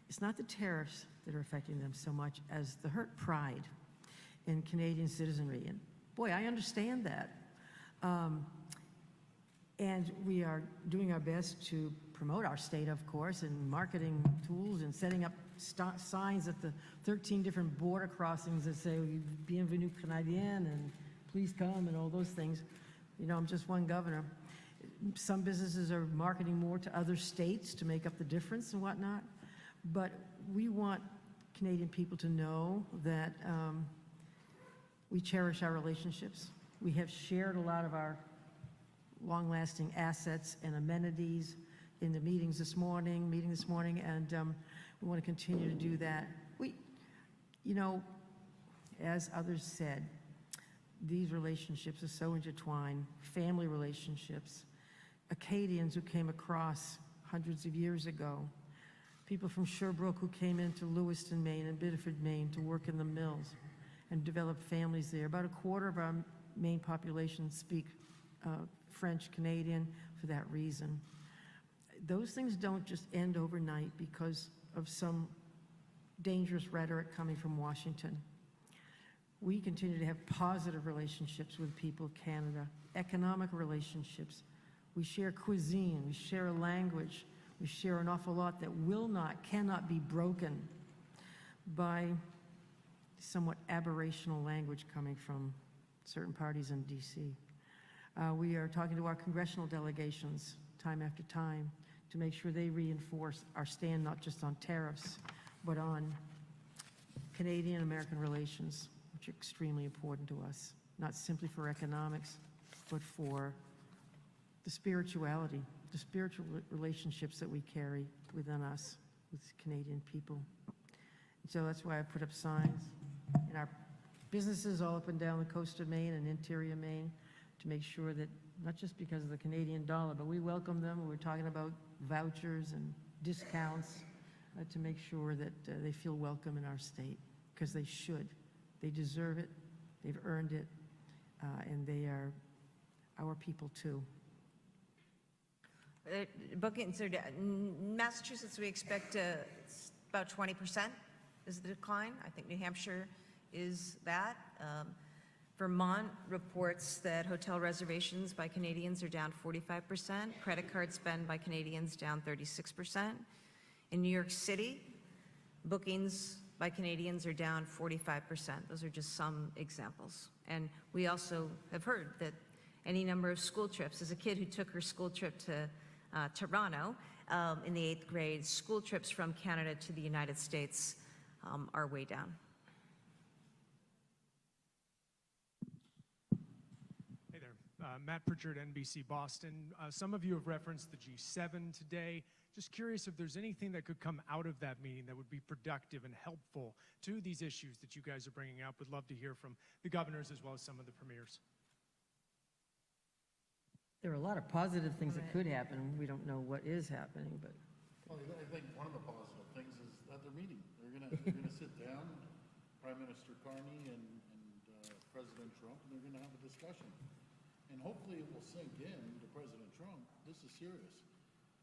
It's not the tariffs that are affecting them so much as the hurt pride in Canadian citizenry. And boy, I understand that. And we are doing our best to promote our state, of course, and marketing tools and setting up signs at the 13 different border crossings that say, Bienvenue Canadien, and please come, and all those things. You know, I'm just one governor. Some businesses are marketing more to other states to make up the difference and whatnot. But we want Canadian people to know that we cherish our relationships. We have shared a lot of our long-lasting assets and amenities in the meeting this morning, and we want to continue to do that. You know, as others said, these relationships are so intertwined, family relationships, Acadians who came across hundreds of years ago, people from Sherbrooke who came into Lewiston, Maine and Biddeford, Maine to work in the mills and develop families there. About a quarter of our Maine population speak French Canadian for that reason. Those things don't just end overnight because of some dangerous rhetoric coming from Washington. We continue to have positive relationships with people of Canada, economic relationships. We share cuisine, we share a language, we share an awful lot that cannot be broken by somewhat aberrational language coming from certain parties in DC. We are talking to our congressional delegations time after time to make sure they reinforce our stand not just on tariffs, but on Canadian-American relations, which are extremely important to us, not simply for economics, but for the spirituality, the spiritual relationships that we carry within us with Canadian people. And so that's why I put up signs in our businesses all up and down the coast of Maine and interior Maine to make sure that, not just because of the Canadian dollar, but we welcome them. We're talking about vouchers and discounts to make sure that they feel welcome in our state, because they should. They deserve it, they've earned it, and they are our people too. Bookings are down. Massachusetts, we expect about 20% is the decline. I think New Hampshire is that. Vermont reports that hotel reservations by Canadians are down 45%, credit card spend by Canadians down 36%. In New York City, bookings by Canadians are down 45%. Those are just some examples. And we also have heard that any number of school trips. As a kid who took her school trip to Toronto in the 8th grade, school trips from Canada to the United States are way down. Hey there, Matt Pritchard, NBC Boston. Some of you have referenced the G7 today. Just curious if there's anything that could come out of that meeting that would be productive and helpful to these issues that you guys are bringing up. Would love to hear from the governors as well as some of the premiers. There are a lot of positive things that could happen. We don't know what is happening, but. Well, I think one of the positive things is that they're meeting. They're gonna sit down, Prime Minister Carney and President Trump, and they're gonna have a discussion. And hopefully it will sink in to President Trump, this is serious.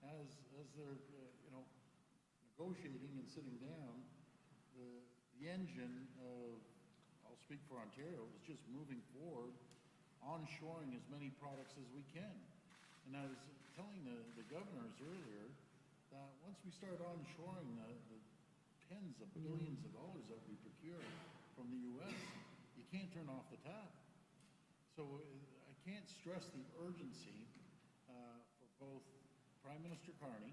As they're, negotiating and sitting down, the engine of, I'll speak for Ontario, is just moving forward, onshoring as many products as we can. And I was telling the governors earlier that once we start onshoring the tens of billions of dollars that we procure from the U.S., you can't turn off the tap. So I can't stress the urgency for both Prime Minister Carney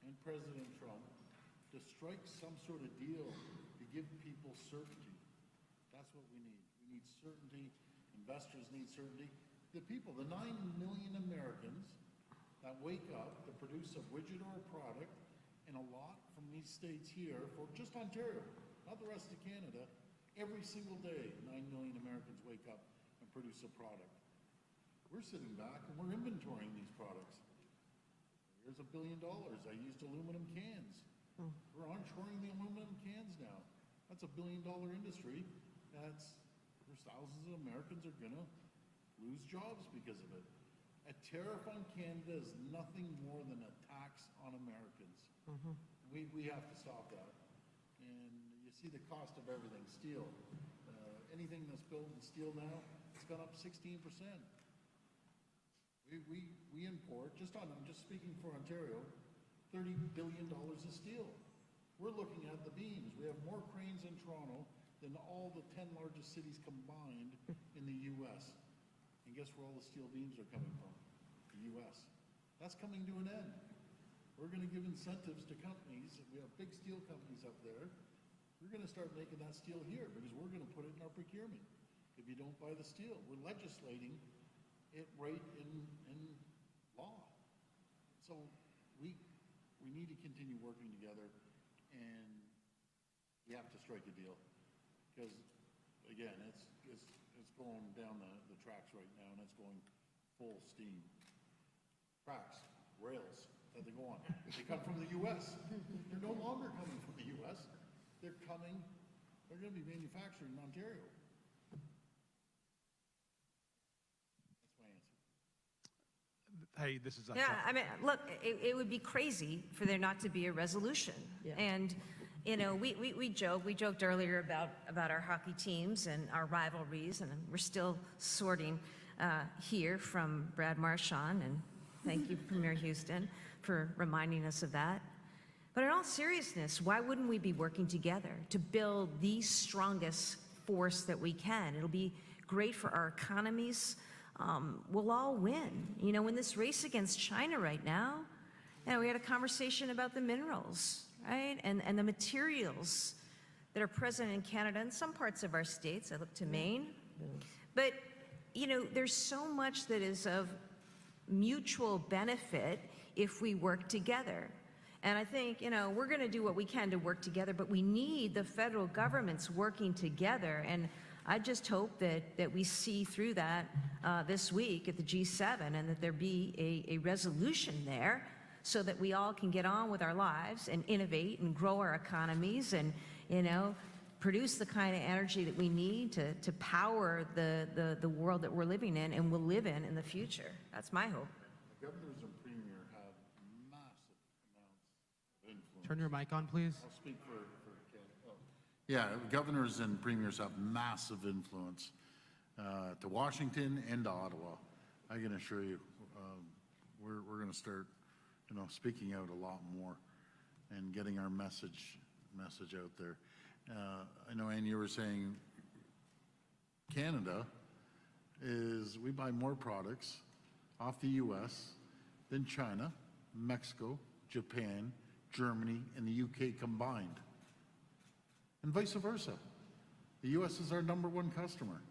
and President Trump to strike some sort of deal to give people certainty. That's what we need. We need certainty. Investors need certainty. The people, the 9 million Americans that wake up to produce a widget or a product, and a lot from these states here, for just Ontario, not the rest of Canada, every single day, 9 million Americans wake up and produce a product. We're sitting back and we're inventorying these products. Here's $1 billion. I used aluminum cans. We're onshoring the aluminum cans now. That's $1 billion industry. There's thousands of Americans are gonna lose jobs because of it. A tariff on Canada is nothing more than a tax on Americans. We have to stop that. And you see the cost of everything, steel. Anything that's built in steel now, it's gone up 16%. We import, I'm just speaking for Ontario, $30 billion of steel. We're looking at the beams. We have more cranes in Toronto than all the 10 largest cities combined in the U.S. And guess where all the steel beams are coming from? The U.S. That's coming to an end. We're going to give incentives to companies. We have big steel companies up there. We're going to start making that steel here because we're going to put it in our procurement. If you don't buy the steel, we're legislating it right in law. So we need to continue working together, and we have to strike a deal because, again, it's going down the tracks right now, and it's going full steam. Tracks, rails that they go on. They come from the U.S. They're no longer coming from the U.S. They're going to be manufactured in Ontario. Hey, this is Yeah, I mean, look, it would be crazy for there not to be a resolution. Yeah. And, we joked earlier about our hockey teams and our rivalries, and we're still sorting here from Brad Marchand, and thank you, Premier Houston, for reminding us of that. But in all seriousness, why wouldn't we be working together to build the strongest force that we can? It'll be great for our economies. We'll all win. In this race against China right now, we had a conversation about the minerals, right? And the materials that are present in Canada and some parts of our states. I look to Maine. But, there's so much that is of mutual benefit if we work together. And I think, we're going to do what we can to work together, but we need the federal governments working together. And I just hope that we see through that this week at the G7 and that there be a resolution there so that we all can get on with our lives and innovate and grow our economies and, produce the kind of energy that we need to power the world that we're living in and will live in the future. That's my hope. The governors and premier have massive amounts of influence. Turn your mic on, please. I'll speak for Ken. Oh. Yeah, governors and premiers have massive influence to Washington and to Ottawa. I can assure you, we're going to start, speaking out a lot more and getting our message out there. I know, Anne, you were saying Canada is we buy more products off the U.S. than China, Mexico, Japan, Germany, and the U.K. combined. And vice versa. The U.S. is our #1 customer.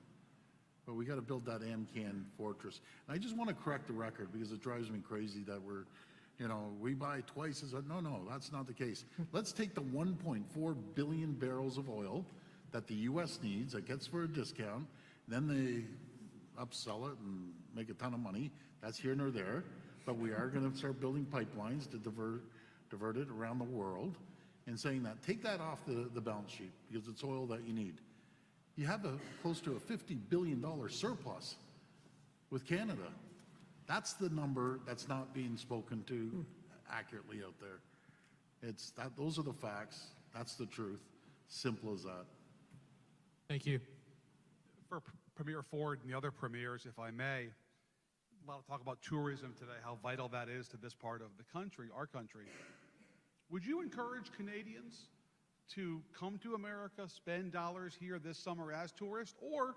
But we got to build that AMCAN fortress. And I just want to correct the record because it drives me crazy that we buy twice as, no, that's not the case. Let's take the 1.4 billion barrels of oil that the U.S. needs, that gets for a discount, then they upsell it and make a ton of money. That's here nor there. But we are going to start building pipelines to divert it around the world and saying that, take that off the balance sheet because it's oil that you need. You have close to a $50 billion surplus with Canada. That's the number that's not being spoken to accurately out there. Those are the facts. That's the truth. Simple as that. Thank you. For Premier Ford and the other premiers, if I may, a lot of talk about tourism today, how vital that is to this part of the country, our country. Would you encourage Canadians to come to America, spend dollars here this summer as tourists, or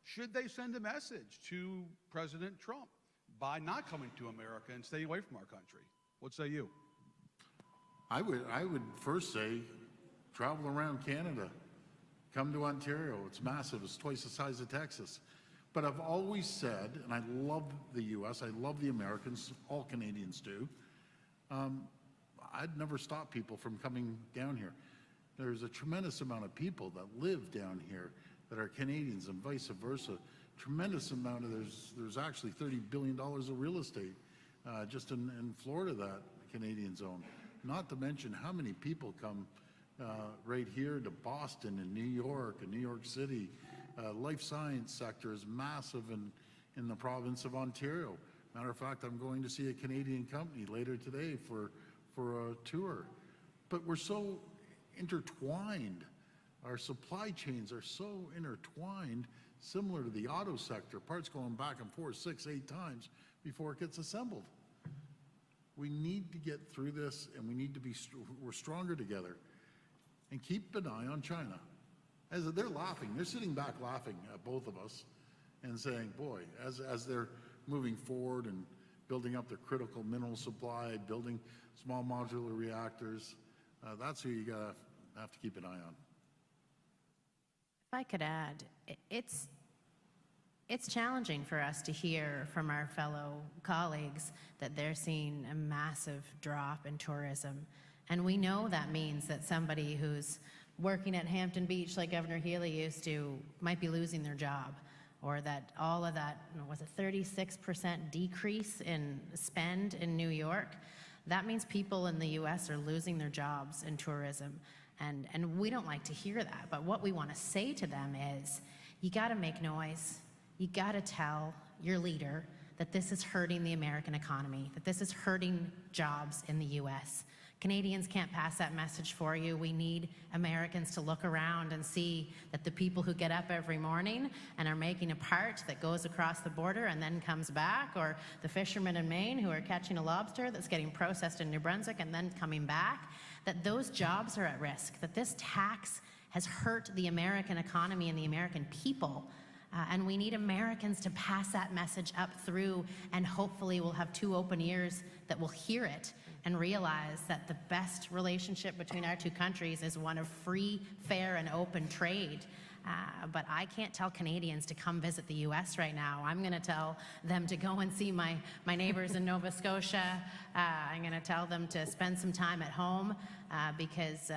should they send a message to President Trump by not coming to America and staying away from our country? What say you? I would first say travel around Canada. Come to Ontario. It's massive. It's twice the size of Texas. But I've always said, and I love the U.S., I love the Americans, all Canadians do, I'd never stop people from coming down here. There's a tremendous amount of people that live down here that are Canadians and vice versa. Tremendous amount of, there's actually $30 billion of real estate just in Florida that Canadians own. Not to mention how many people come right here to Boston and New York City. Life science sector is massive in the province of Ontario. Matter of fact, I'm going to see a Canadian company later today for a tour. But we're so intertwined. Our supply chains are so intertwined, similar to the auto sector, parts going back and forth 6, 8 times before it gets assembled. We need to get through this, and we need to be, we're stronger together. And keep an eye on China. As they're laughing, they're sitting back laughing at both of us and saying, boy, as they're moving forward and building up their critical mineral supply, building small modular reactors, that's who you have to keep an eye on. If I could add, it's challenging for us to hear from our fellow colleagues that they're seeing a massive drop in tourism. And we know that means that somebody who's working at Hampton Beach like Governor Healy used to might be losing their job, or that all of that, was a 36% decrease in spend in New York? That means people in the US are losing their jobs in tourism. And we don't like to hear that, but what we want to say to them is, you got to make noise. You got to tell your leader that this is hurting the American economy, that this is hurting jobs in the US. Canadians can't pass that message for you. We need Americans to look around and see that the people who get up every morning and are making a part that goes across the border and then comes back, or the fishermen in Maine who are catching a lobster that's getting processed in New Brunswick and then coming back, that those jobs are at risk, that this tax has hurt the American economy and the American people. And we need Americans to pass that message up through, and hopefully we'll have 2 open ears that will hear it and realize that the best relationship between our 2 countries is one of free, fair, and open trade. But I can't tell Canadians to come visit the US right now. I'm going to tell them to go and see my neighbors in Nova Scotia. I'm going to tell them to spend some time at home because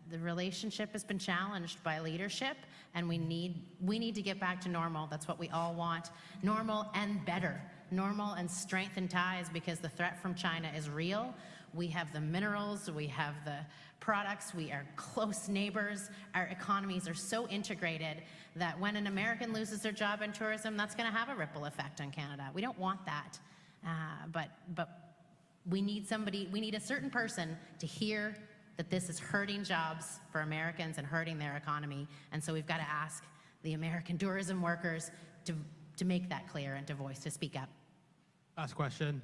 the relationship has been challenged by leadership, and we need to get back to normal. That's what we all want. Normal and better. Normal and strengthened ties, because the threat from China is real. We have the minerals, we have the products, we are close neighbors. Our economies are so integrated that when an American loses their job in tourism, that's going to have a ripple effect on Canada. We don't want that. But we need a certain person to hear that this is hurting jobs for Americans and hurting their economy. And so we've got to ask the American tourism workers to make that clear and to speak up. Last question.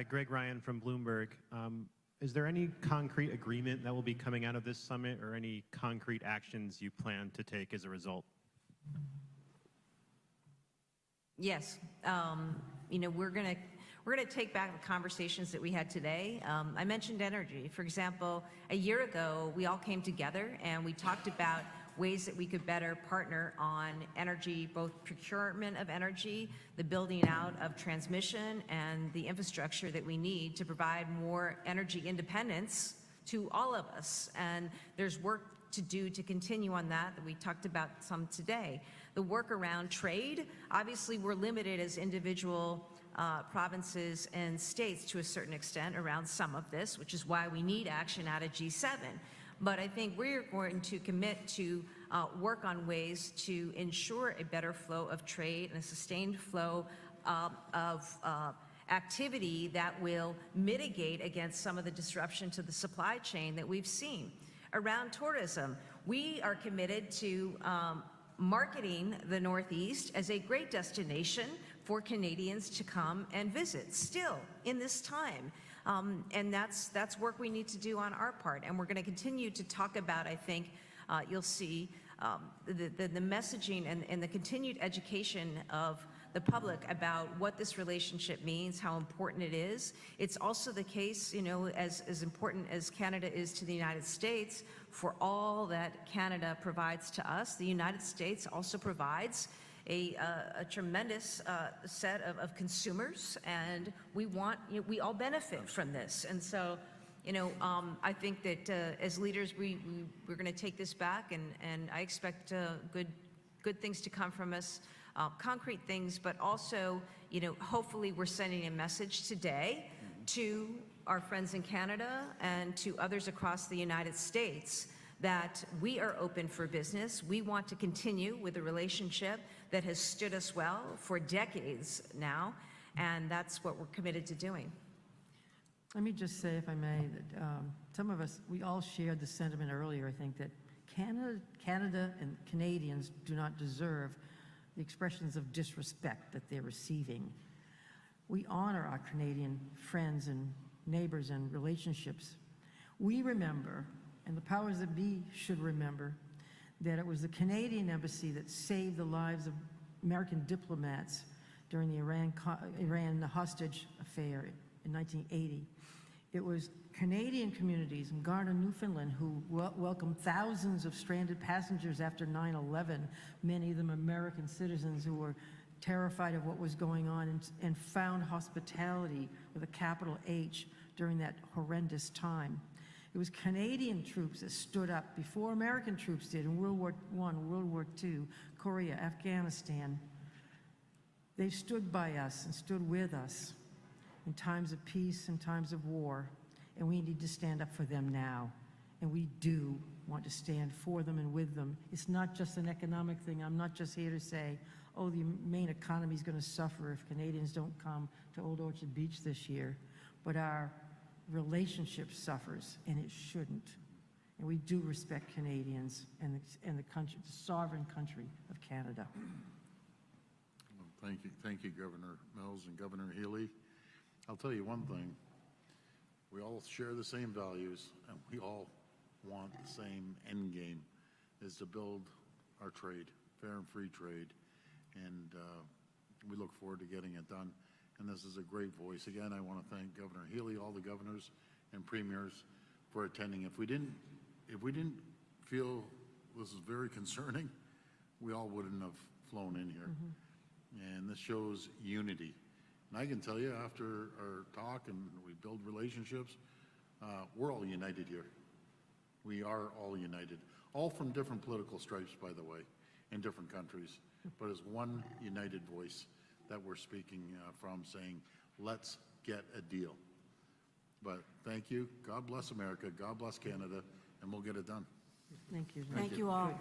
Greg Ryan from Bloomberg. Is there any concrete agreement that will be coming out of this summit, or any concrete actions you plan to take as a result? Yes. We're going to take back the conversations that we had today. I mentioned energy. For example, a year ago, we all came together and we talked about ways that we could better partner on energy, both procurement of energy, the building out of transmission, and the infrastructure that we need to provide more energy independence to all of us. And there's work to do to continue on that we talked about some today. The work around trade, obviously we're limited as individual provinces and states to a certain extent around some of this, which is why we need action out of G7. But I think we're going to commit to work on ways to ensure a better flow of trade and a sustained flow of activity that will mitigate against some of the disruption to the supply chain that we've seen. Around tourism, we are committed to marketing the Northeast as a great destination for Canadians to come and visit still in this time. And that's work we need to do on our part. And we're going to continue to talk about, I think, you'll see the messaging and the continued education of the public about what this relationship means, how important it is. It's also the case, as important as Canada is to the United States, for all that Canada provides to us, the United States also provides a tremendous set of consumers, and we all benefit from this. And so, I think that as leaders, we're going to take this back, and I expect good things to come from us, concrete things, but also, hopefully we're sending a message today to our friends in Canada and to others across the United States that we are open for business. We want to continue with a relationship that has stood us well for decades now, and that's what we're committed to doing. Let me just say, if I may, that some of us, we all shared the sentiment earlier, I think, that Canada and Canadians do not deserve the expressions of disrespect that they're receiving. We honor our Canadian friends and neighbors and relationships. We remember, and the powers that be should remember, that it was the Canadian embassy that saved the lives of American diplomats during the Iran hostage affair in 1980. It was Canadian communities in Garner, Newfoundland, who welcomed thousands of stranded passengers after 9/11, many of them American citizens who were terrified of what was going on and found hospitality with a capital H during that horrendous time. It was Canadian troops that stood up before American troops did in World War I, World War II, Korea, Afghanistan. They stood by us and stood with us in times of peace and times of war, and we need to stand up for them now. And we do want to stand for them and with them. It's not just an economic thing. I'm not just here to say, oh, the Maine economy is going to suffer if Canadians don't come to Old Orchard Beach this year, but our relationship suffers, and it shouldn't. And we do respect Canadians and the country, the sovereign country of Canada. Well, thank you, Governor Mills and Governor Healy. I'll tell you one thing. We all share the same values, and we all want the same end game, is to build our trade, fair and free trade, and we look forward to getting it done. And this is a great voice. Again, I want to thank Governor Healy, all the governors and premiers for attending. If we didn't feel this is very concerning, we all wouldn't have flown in here. And this shows unity. And I can tell you, after our talk and we build relationships, we're all united here. We are all united, all from different political stripes, by the way, in different countries, but as one united voice that we're speaking from, saying, let's get a deal. But thank you. God bless America. God bless Canada, and we'll get it done. Thank you. Thank you all.